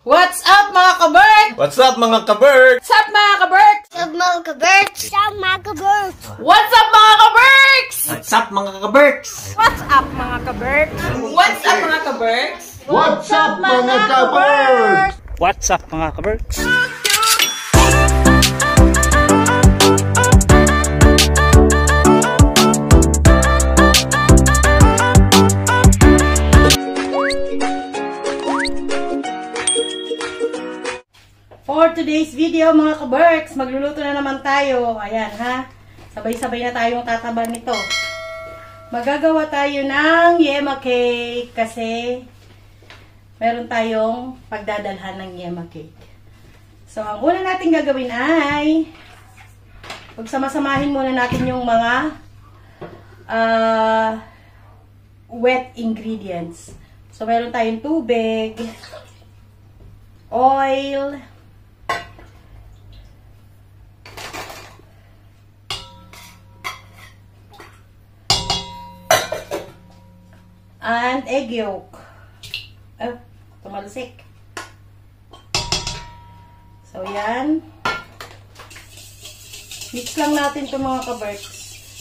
What's up mga kaberk? What's up mga kaberk? What's up mga kaberk? What's up mga kaberks? What's up mga kaberks? What's up mga kaberks? What's up mga kaberks? What's up mga kaberk? What's up mga kaberks? What's up mga kaberk? What's up mga kaberks? For today's video mga kaberks, magluluto na naman tayo. Ayan ha, sabay-sabay na tayong tataban nito. Magagawa tayo ng yema cake kasi meron tayong pagdadalhan ng yema cake. So ang una natin gagawin ay pagsama-samahin muna natin yung mga wet ingredients. So meron tayong tubig, oil, and egg yolk. Tumalsik. So, yan. Mix lang natin ito mga kaberks.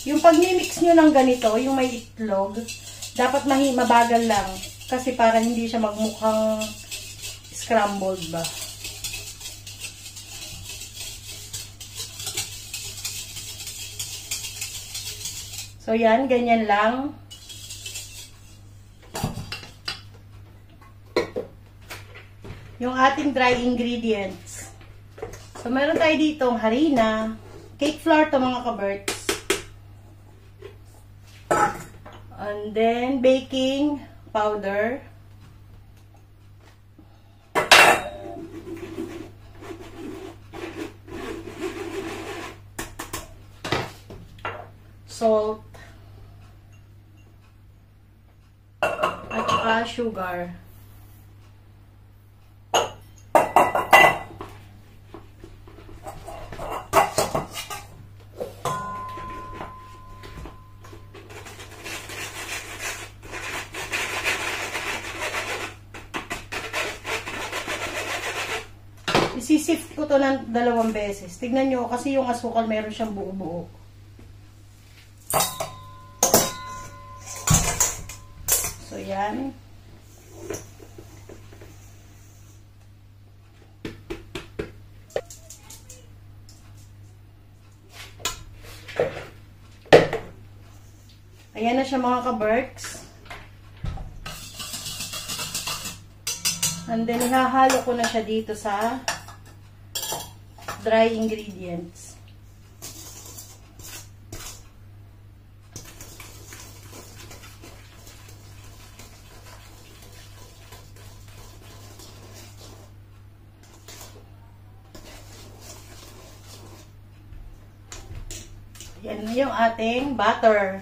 Yung pag-mix nyo ng ganito, yung may itlog, dapat mabagal lang. Kasi para hindi siya magmukhang scrambled ba. So, yan. Ganyan lang. Yung ating dry ingredients. So, meron tayo ditong harina, cake flour to mga kaberks. And then, baking powder. Salt. At saka sugar. Isisift ko to ng 2 beses. Tignan nyo, kasi yung asukal meron siyang buo-buo. So, yan. Ayan na siya mga kaberks. And then, ihahalo ko na siya dito sa dry ingredients. Yan yung ating butter.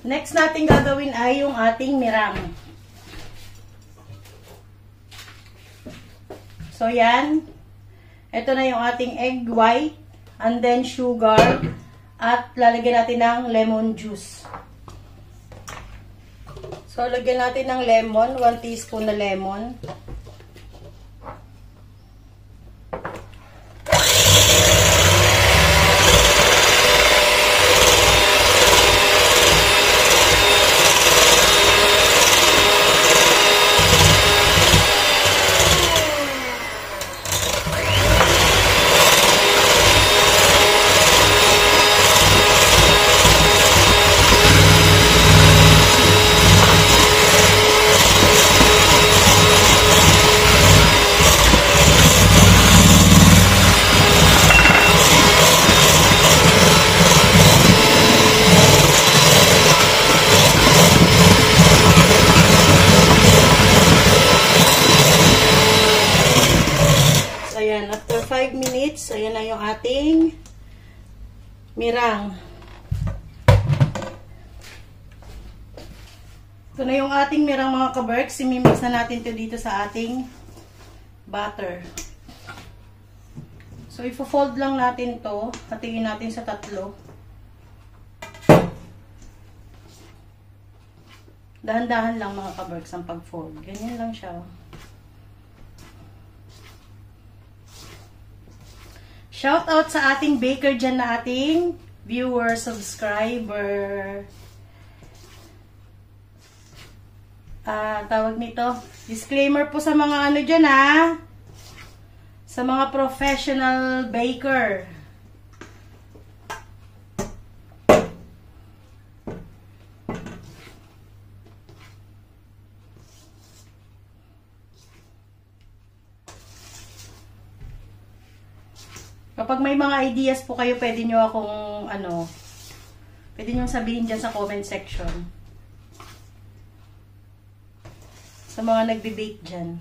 Next natin gagawin ay yung ating meringue. So, yan. Ito na yung ating egg white, and then sugar, at lalagyan natin ng lemon juice. So, lagyan natin ng lemon, 1 teaspoon na lemon. After 5 minutes, ayan na yung ating meringue. Ito na yung ating meringue mga kaberks. Imimix na natin ito dito sa ating butter. So, ifo-fold lang natin ito. Hatiin natin sa 3. Dahan-dahan lang mga kaberks ang pag-fold. Ganyan lang siya. Shout out sa ating baker dyan na ating viewer, subscriber. Tawag nito. Disclaimer po sa mga ano dyan ha. Sa mga professional baker. Kapag may mga ideas po kayo, pwede nyo akong, pwede nyo sabihin dyan sa comment section. Sa mga nagbe-bake dyan.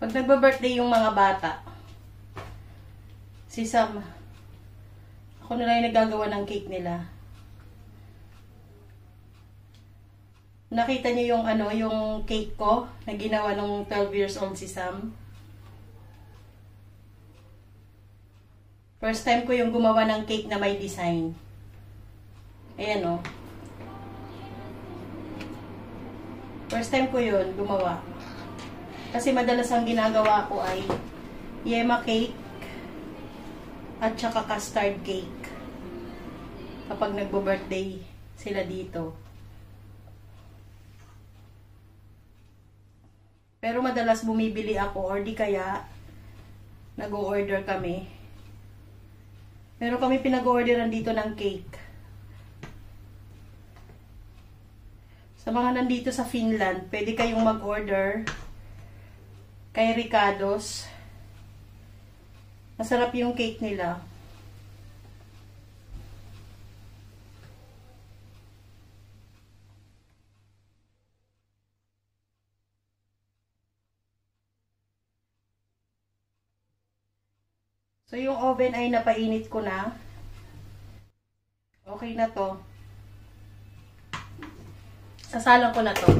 Pag nagba-birthday yung mga bata, si Sam, ako na lang yung nagagawa ng cake nila. Nakita niyo yung yung cake ko na ginawa nung 12 years old si Sam. First time ko yung gumawa ng cake na may design. Ayan o. First time ko yun gumawa. Kasi madalas ang ginagawa ko ay yema cake at saka custard cake. Kapag nagbo-birthday sila dito. Pero madalas bumibili ako or di kaya nag-o-order kami. Meron kami pinag-orderan dito ng cake. Sa mga nandito sa Finland, pwede kayong mag-order kay Ricardo's. Masarap yung cake nila. So yung oven ay napainit ko na. Okay na to. Sasalang ko na to.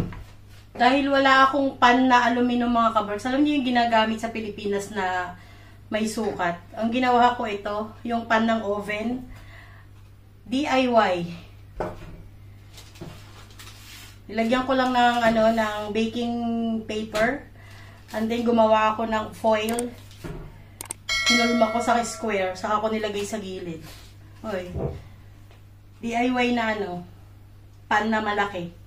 Dahil wala akong pan na aluminum mga kabarks. Alam niyo yung ginagamit sa Pilipinas na may sukat. Ang ginawa ko ito, yung pan ng oven. DIY. Nilagyan ko lang ng ng baking paper. And then gumawa ako ng foil. Hinulma ko sa square. Saka ko nilagay sa gilid. Oy. DIY na pan na malaki.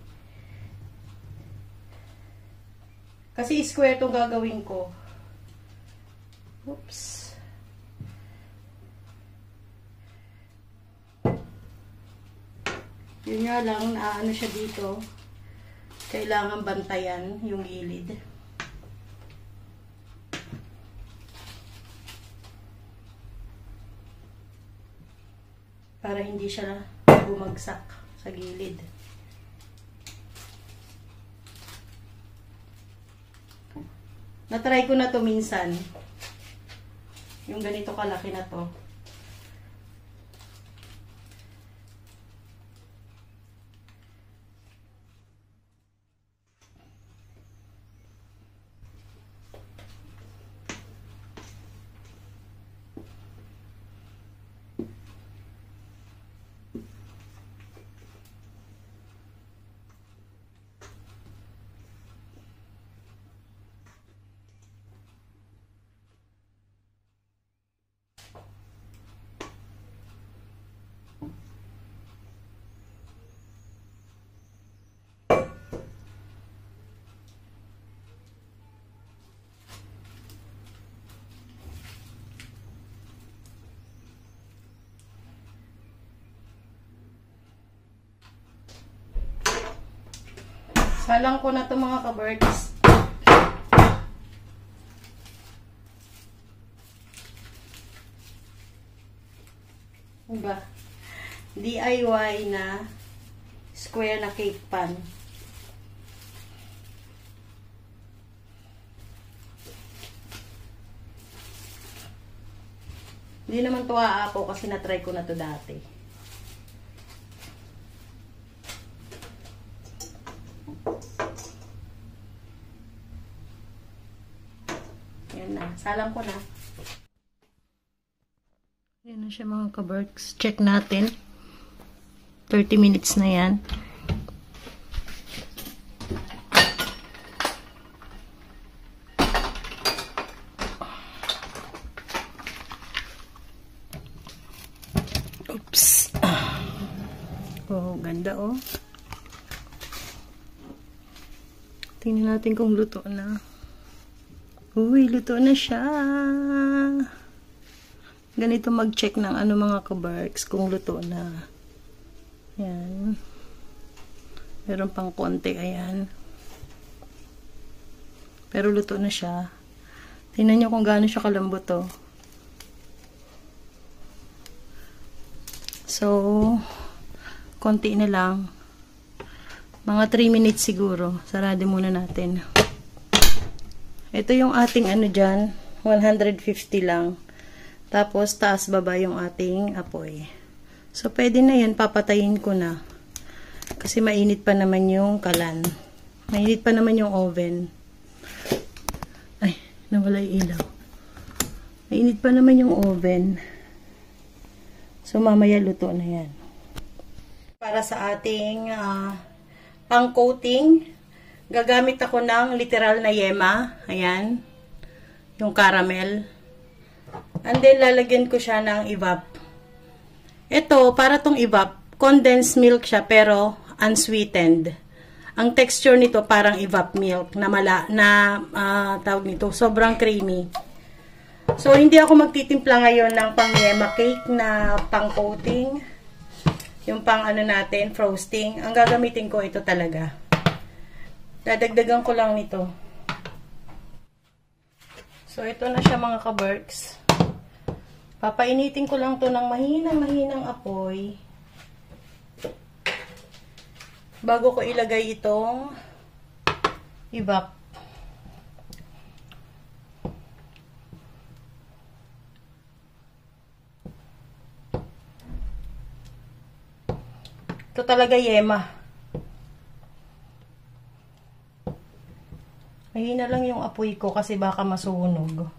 Kasi square itong gagawin ko. Oops. Yun nga lang, naano siya dito. Kailangan bantayan yung gilid. Para hindi siya bumagsak sa gilid. Na-try ko na to minsan. Yung ganito kalaki na to. Salang ko na to mga kaberks. Diba? DIY na square na cake pan. Hindi naman tuwa ako kasi na-try ko na to dati. Yan na. Salang ko na. Yan na siya mga kaberks. Check natin. 30 minutes na yan. Oops. Oh, ganda oh. Tingnan natin kung luto na. Uy, luto na siya. Ganito mag-check ng ano mga kaberks kung luto na. Yan. Meron pang konti, ayan. Pero luto na siya. Tingnan nyo kung gaano siya kalambot to. So, konti na lang. Mga 3 minutes siguro. Sarado muna natin. Ito yung ating ano dyan. 150 lang. Tapos, taas baba yung ating apoy. So, pwede na yan. Papatayin ko na. Kasi mainit pa naman yung kalan. Mainit pa naman yung oven. Ay, nawala yung ilaw. Mainit pa naman yung oven. So, mamaya luto na yan. Para sa ating pang-coating, gagamit ako ng literal na yema. Ayan. Yung caramel. And then, lalagyan ko siya ng evap. Ito, para tong evap, condensed milk siya, pero unsweetened. Ang texture nito, parang evap milk na tawag nito, sobrang creamy. So, hindi ako magtitimpla ngayon ng pang-yema cake na pang-coating. Yung pang-ano natin, frosting. Ang gagamitin ko, ito talaga. Dadagdagan ko lang nito. So, ito na siya mga kaberks. Papainitin ko lang to ng mahinang apoy. Bago ko ilagay itong evap. Ito talaga yema. Mahina lang yung apoy ko kasi baka masunog.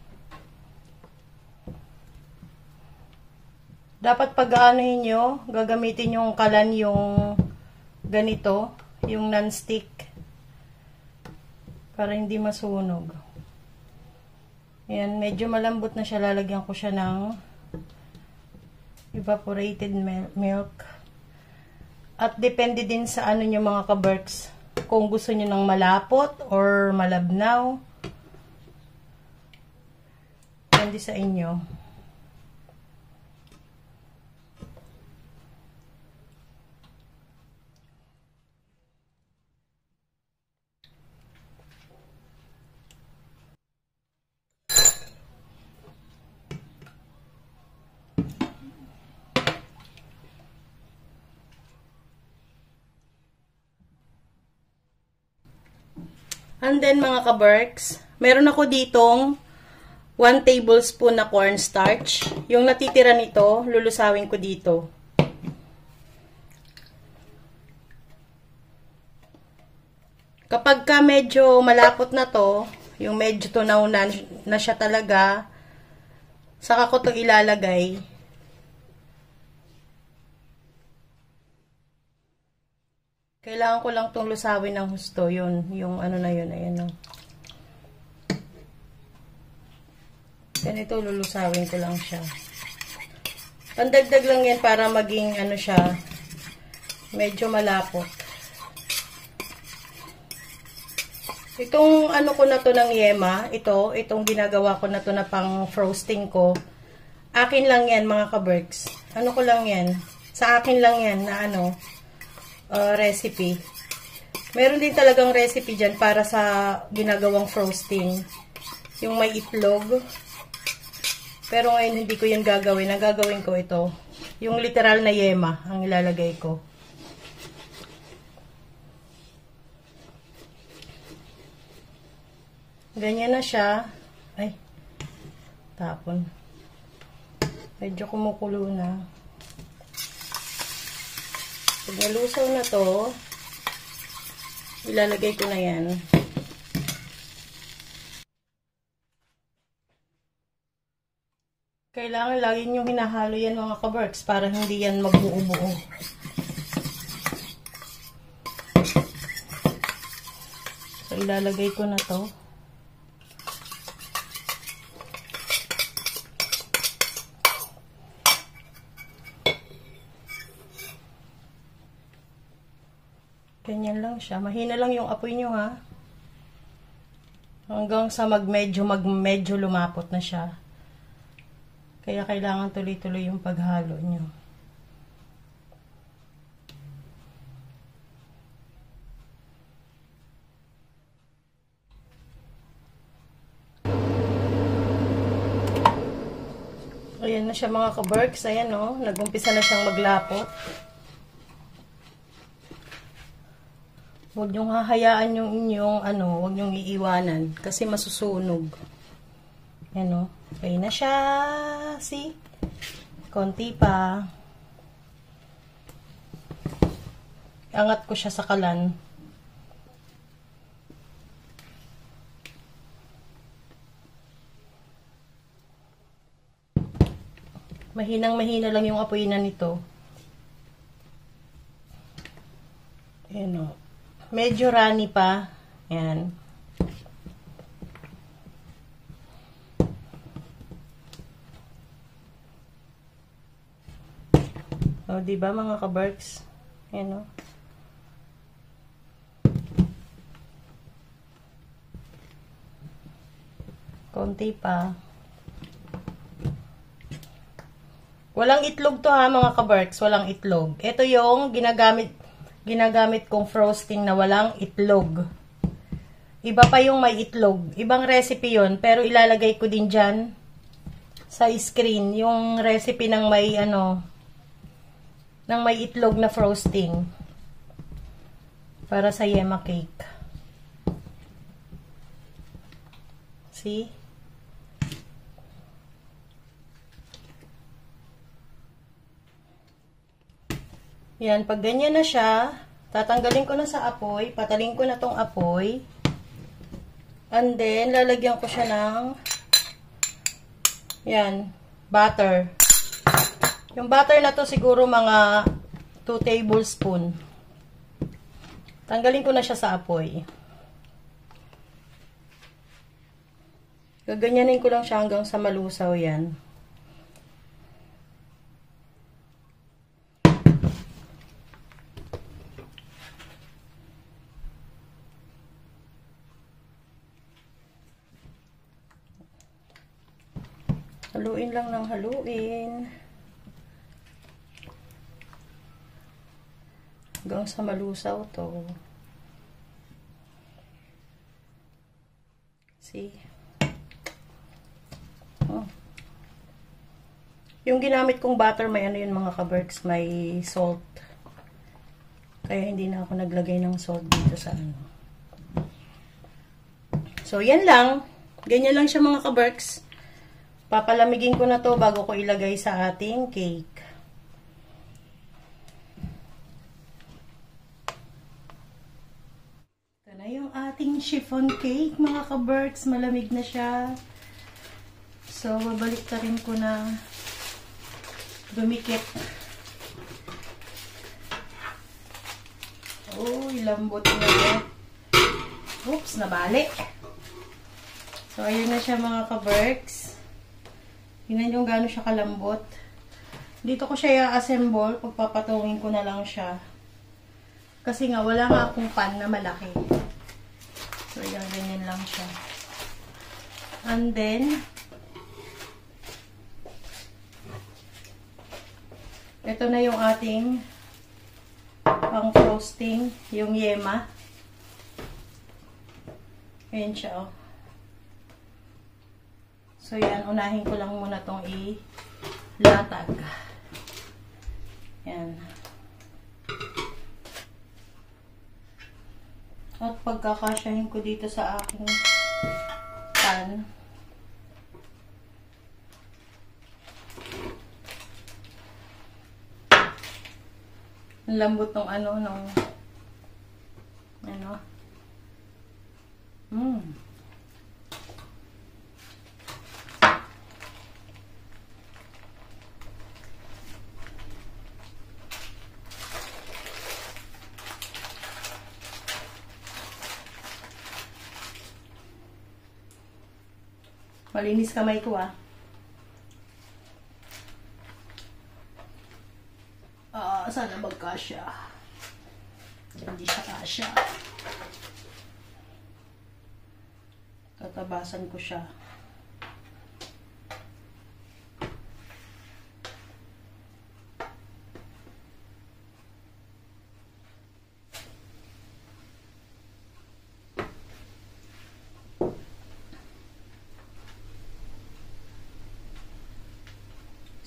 Dapat pag-aanohin nyo, gagamitin yung kalan yung ganito, yung non-stick. Para hindi masunog. Ayan, medyo malambot na siya. Lalagyan ko siya ng evaporated milk. At depende din sa ano nyo mga kaberks. Kung gusto nyo ng malapot or malabnaw. Depende sa inyo. And then mga kaberks, meron ako ditong 1 tablespoon na cornstarch. Yung natitira nito, lulusawin ko dito. Kapag ka medyo malapot na to, yung medyo tunaw na siya talaga, saka ko to ilalagay. Kailangan ko lang itong lusawin ng husto. Yun, yung ano na yun. Ayan o. Ganito, lulusawin ko lang siya. Pandagdag lang yan para maging ano siya, medyo malapot. Itong ano ko na to ng yema, itong ginagawa ko na to na pang frosting ko, akin lang yan mga kaberks. Ano ko lang yan? Sa akin lang yan na ano, recipe. Meron din talagang recipe dyan para sa ginagawang frosting. Yung may itlog. Pero ngayon hindi ko yan gagawin. Ang gagawin ko ito. Yung literal na yema ang ilalagay ko. Ganyan na siya. Ay, tapon. Medyo kumukulo na. Pag nalusaw na to, ilalagay ko na yan. Kailangan lagi nyo hinahalo yan mga kaberks para hindi yan magbuo-buo. So, ilalagay ko na to. Ganyan lang siya. Mahina lang yung apoy nyo ha. Hanggang sa medyo lumapot na siya. Kaya kailangan tuloy-tuloy yung paghalo nyo. Ayan na siya mga kaberks. Ayan o. Nag-umpisa na siyang maglapot. Huwag niyong hahayaan yung inyong huwag niyong iiwanan kasi masusunog. Yan o. Okay na siya. See? Konti pa. Angat ko siya sa kalan. Mahinang-mahina lang yung apoy na nito. Yan o. Medyo runny pa. Yan. O, diba mga kaberks? Yan o. Konti pa. Walang itlog to ha mga kaberks. Walang itlog. Ito yung ginagamit kong frosting na walang itlog. Iba pa yung may itlog. Ibang recipe yun. Pero ilalagay ko din dyan sa screen. Yung recipe ng may ng may itlog na frosting. Para sa yema cake. See? Yan, pag ganyan na siya, tatanggalin ko na sa apoy, pataling ko na tong apoy. And then, lalagyan ko siya ng, yan, butter. Yung butter na to siguro mga 2 tablespoon. Tanggalin ko na siya sa apoy. Gaganyanin ko lang siya hanggang sa malusaw yan. Haluin lang ng haluin. Hanggang sa malusaw to. See? Oh. Yung ginamit kong butter, may yun mga kaberks, may salt. Kaya hindi na ako naglagay ng salt dito sa So, yan lang. Ganyan lang siya mga kaberks. Papalamigin ko na to bago ko ilagay sa ating cake. Ito na yung ating chiffon cake, mga kaberks. Malamig na siya. So, babalik ta rin ko na dumikit. Uy, lambot na yan. Oops, nabali. So, ayun na siya mga kaberks. Tingnan nyo gano'n siya kalambot. Dito ko siya i-assemble. Pagpapatungin ko na lang siya. Kasi nga, wala nga akong pan na malaki. So, yan, ganyan lang siya. And then, ito na yung ating pang frosting. Yung yema. Ayan siya, oh. So, yan. Unahin ko lang muna itong ilatag. Ayan. At pagkakasyahin ko dito sa aking pan. Ang lambot ng ano. Malinis kamay ko sana magkasya. Hindi siya kasya. Tatabasan ko siya.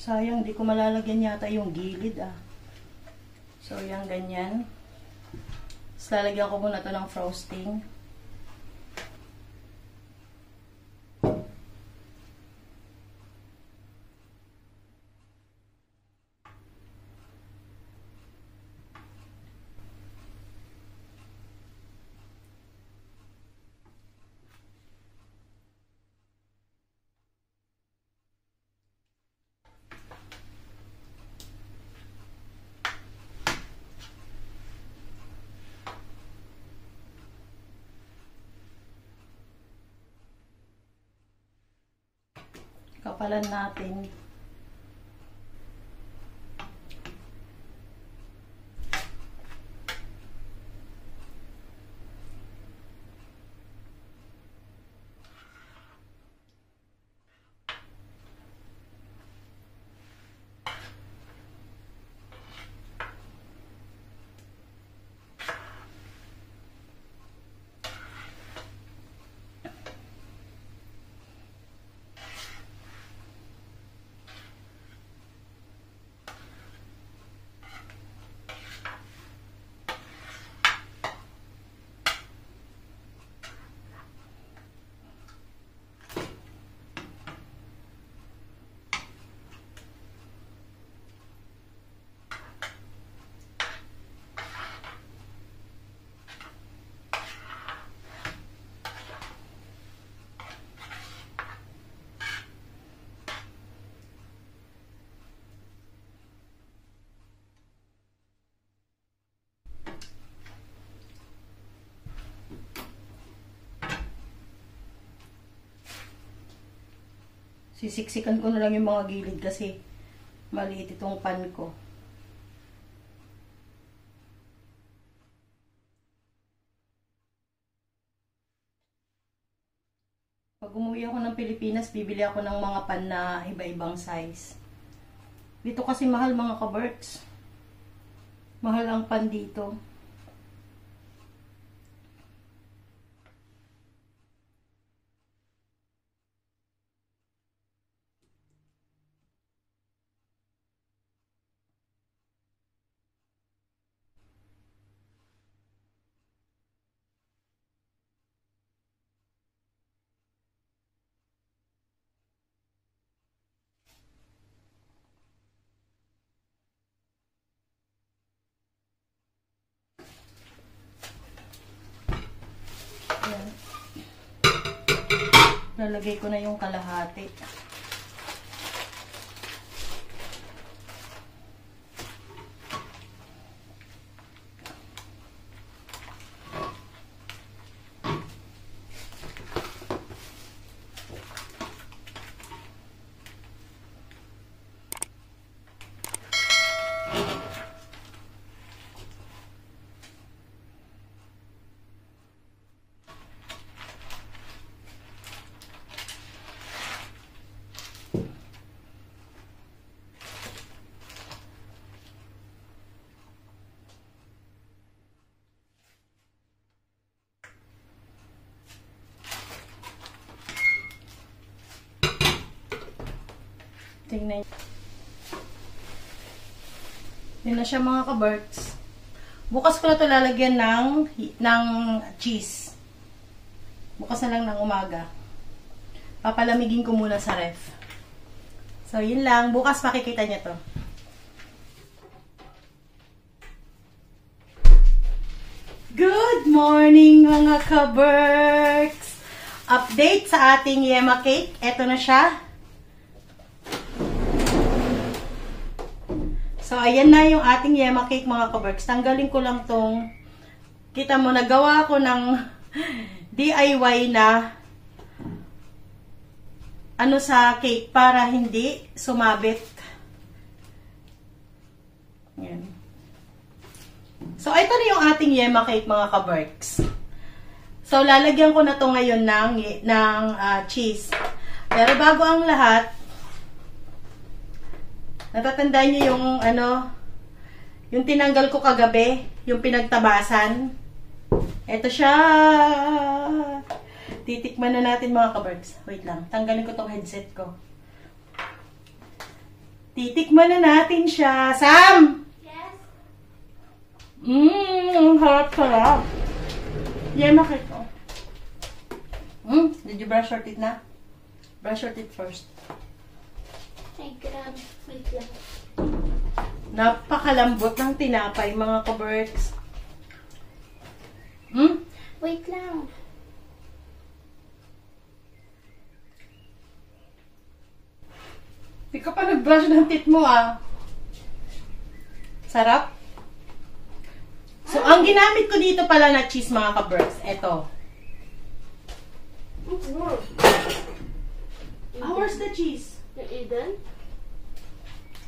Sayang, di ko malalagyan yata yung gilid So, yan, ganyan. Tapos, lalagyan ko muna to ng frosting. Kapalan natin. Sisiksikan ko na lang yung mga gilid kasi maliit itong pan ko. Pag umuwi ako ng Pilipinas, bibili ako ng mga pan na iba-ibang size. Dito kasi mahal mga ka-Berks. Mahal ang pan dito. Ayan. Lalagay ko na yung kalahati. Tingnan. Yun na siya mga ka-Berks. Bukas ko na ito lalagyan ng cheese. Bukas na lang ng umaga. Papalamigin ko muna sa ref. So, yun lang. Bukas makikita niya to. Good morning mga ka-Berks! Update sa ating yema cake. Ito na siya. So, ayan na yung ating yema cake mga ka-Berks. Tanggalin ko lang tong, kita mo, nagawa ko ng DIY na ano sa cake para hindi sumabit. Ayan. So, ito na yung ating yema cake mga ka-Berks. So, lalagyan ko na to ngayon ng cheese. Pero bago ang lahat, natatandaan niyo yung yung tinanggal ko kagabi, yung pinagtabasan. Ito siya. Titikman na natin mga ka-Berks. Wait lang, tanggalin ko tong headset ko. Titikman na natin siya. Sam! Yes? Harap-harap. Yema cake ko. Did you brush your teeth na? Brush your teeth first. Ay, grabe. Wait lang. Napakalambot ng tinapay, mga ka-Berks. Wait lang. Hindi ka pa nag-brush ng teeth mo, ah. Sarap. So, ang ginamit ko dito pala na cheese, mga ka-Berks, eto. Where's the cheese? The Eden?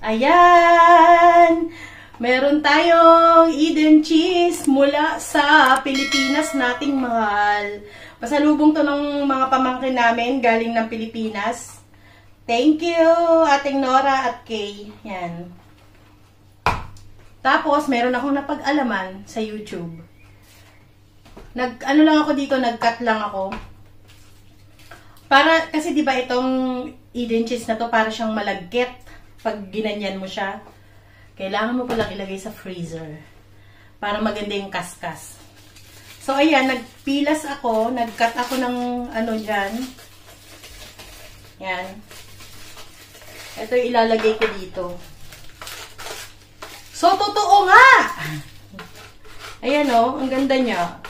Ayan! Meron tayong Eden cheese mula sa Pilipinas nating mahal. Pasalubong to ng mga pamangkin namin galing ng Pilipinas. Thank you, ating Nora at Kay. Yan. Tapos, meron akong napag-alaman sa YouTube. Ano lang ako dito, nag-cut lang ako. Para, kasi diba itong Eden cheese na to, para siyang malagkit. Pag ginanyan mo siya, kailangan mo palang ilagay sa freezer para maganda yung kaskas. So, ayan, nagpilas ako, nag-cut ako ng dyan. Yan. Ito yung ilalagay ko dito. So, totoo nga! Ayan o, ang ganda niya.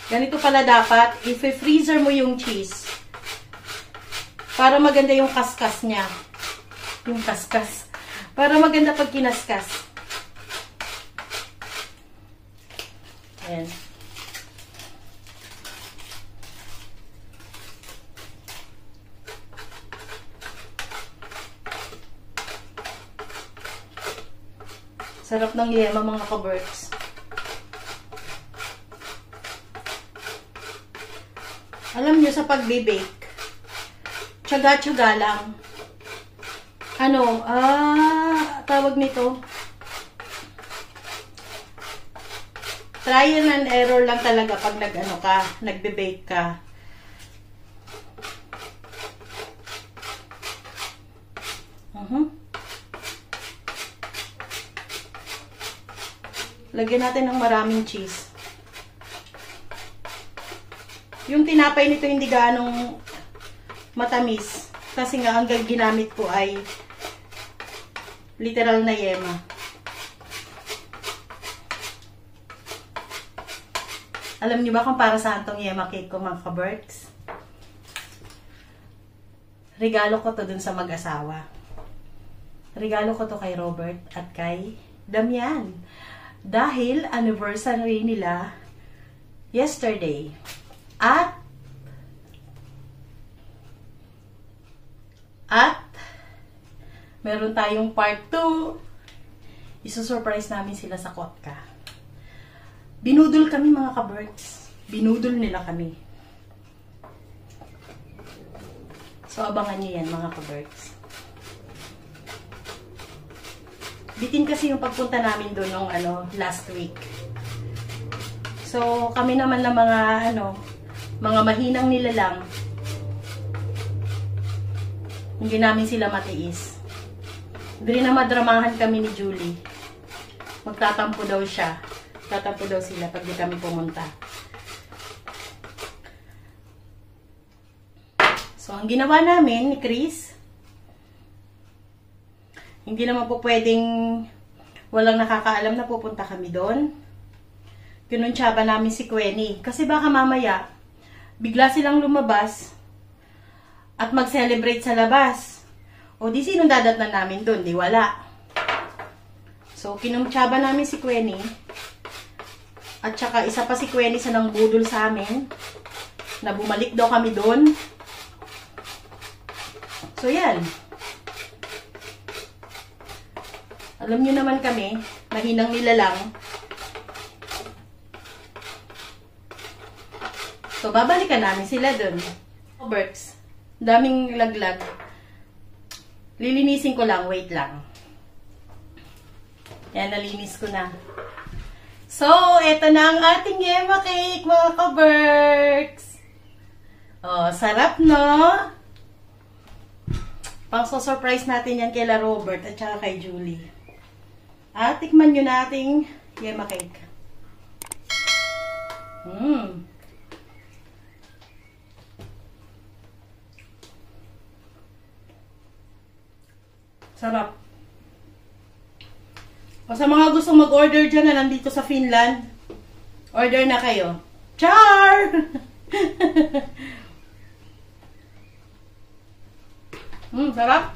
Ganito pala dapat, i-freezer mo yung cheese. Para maganda yung kaskas niya. Yung kaskas. Para maganda pag kinaskas. Ayan. Sarap ng yema mga ka-Berks. Alam nyo sa pagbe-bake, tsaga-tsaga lang. Tawag nito. Trial and error lang talaga pag nagbe-bake ka. Lagyan natin ng maraming cheese. Yung tinapay nito hindi gaanong matamis. Kasi nga, ang ginamit ko ay literal na yema. Alam niyo ba kung para saan tong yema cake ko, mga ka-Berks? Regalo ko to dun sa mag-asawa. Regalo ko to kay Robert at kay Damian. Dahil anniversary nila yesterday. At meron tayong part 2. Isusurprise namin sila sa Kotka. Binudol kami mga ka-Berks. Binudol nila kami. So, abangan nyo yan mga ka-Berks. Bitin kasi yung pagpunta namin doon nung last week. So, kami naman na mga mahinang nilalang. Hindi namin sila matiis. Hindi na madramahan kami ni Julie. Magtatampo daw siya. Magtatampo daw sila pag di kami pumunta. So, ang ginawa namin ni Chris, hindi naman po pwedeng walang nakakaalam na pupunta kami doon. Kinuntsaba namin si Queenie. Kasi baka mamaya, bigla silang lumabas at mag-celebrate sa labas. O di sinong dadatnan namin doon? Di wala. So, kinuntsaba namin si Queenie. At saka isa pa si Queenie sa nang budol sa amin. Na bumalik daw kami doon. So, yan. Alam nyo naman kami, mahinang nilalang. So, babalikan namin sila dun. Berks, daming laglag. Lilinisin ko lang, wait lang. Yan, nalinis ko na. So, eto na ang ating yema cake, mga ka-Berks. Oh, sarap, no? Pang-surprise natin yan kay Robert at saka kay Julie. At tikman nyo nating yema cake. Sarap. O sa mga gustong mag-order dyan na nandito sa Finland, order na kayo. Char! Sarap.